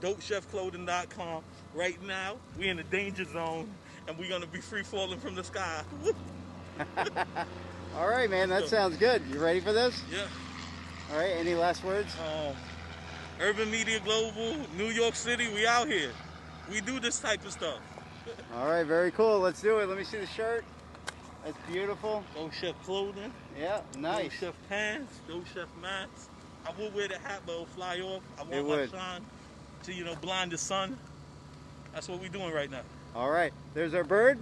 dopechefclothing.com. Right now, we're in the danger zone, and we're gonna be free falling from the sky. All right, man, that sounds good. You ready for this? Yeah. All right, any last words? Urban Media Global, New York City, we out here. We do this type of stuff. All right, very cool. Let's do it. Let me see the shirt. That's beautiful. Dope Chef clothing. Yeah, nice. Dope Chef pants, Dope Chef mask. I would wear the hat, but it'll fly off. I want It my would. shine to, blind the sun. That's what we're doing right now. All right, there's our bird.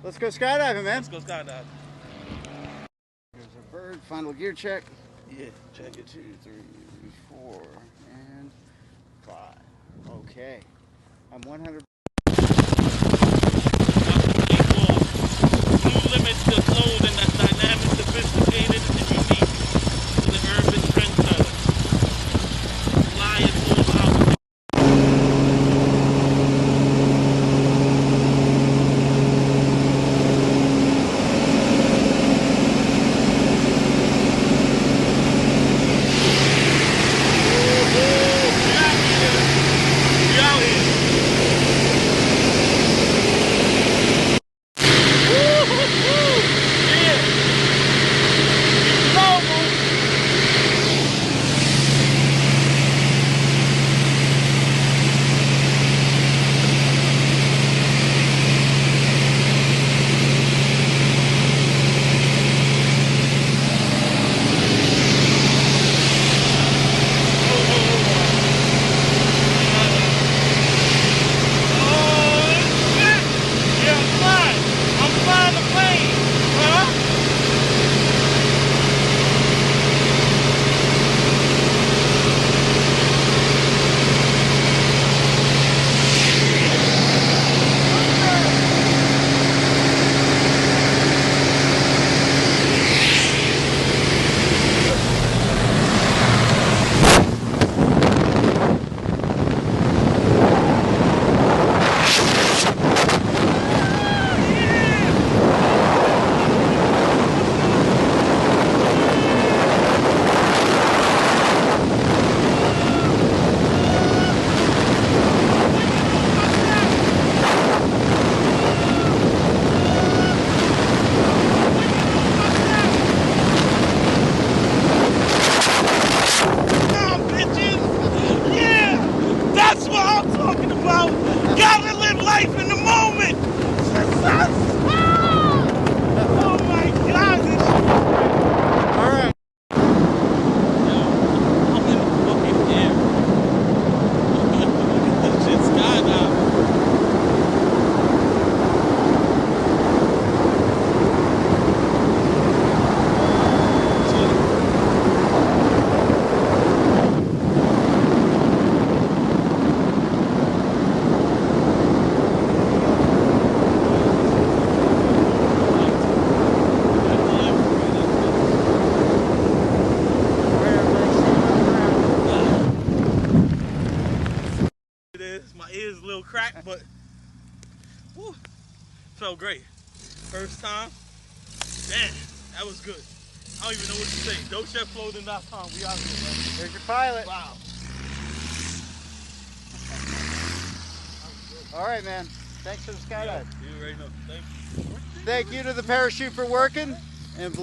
Let's go skydiving, man. Let's go skydiving. There's our bird. Final gear check. Yeah, check it. 2, 3, 4, and 5. Okay. I'm 100. New limits to clothing that's dynamic, sophisticated, and unique to the urban trendsetter. Fly it all out. Gotta live life in the moment! Oh my God! All right. I'm in the fucking air. This shit skydiving. My ears a little cracked, but whew, felt great. First time, damn, that was good. I don't even know what to say. dopechefclothing.com, we out here, man. There's your pilot. Wow. All right, man. Thanks for the skydive. You already know. Thank you. Thank you to the parachute for working, and Blue.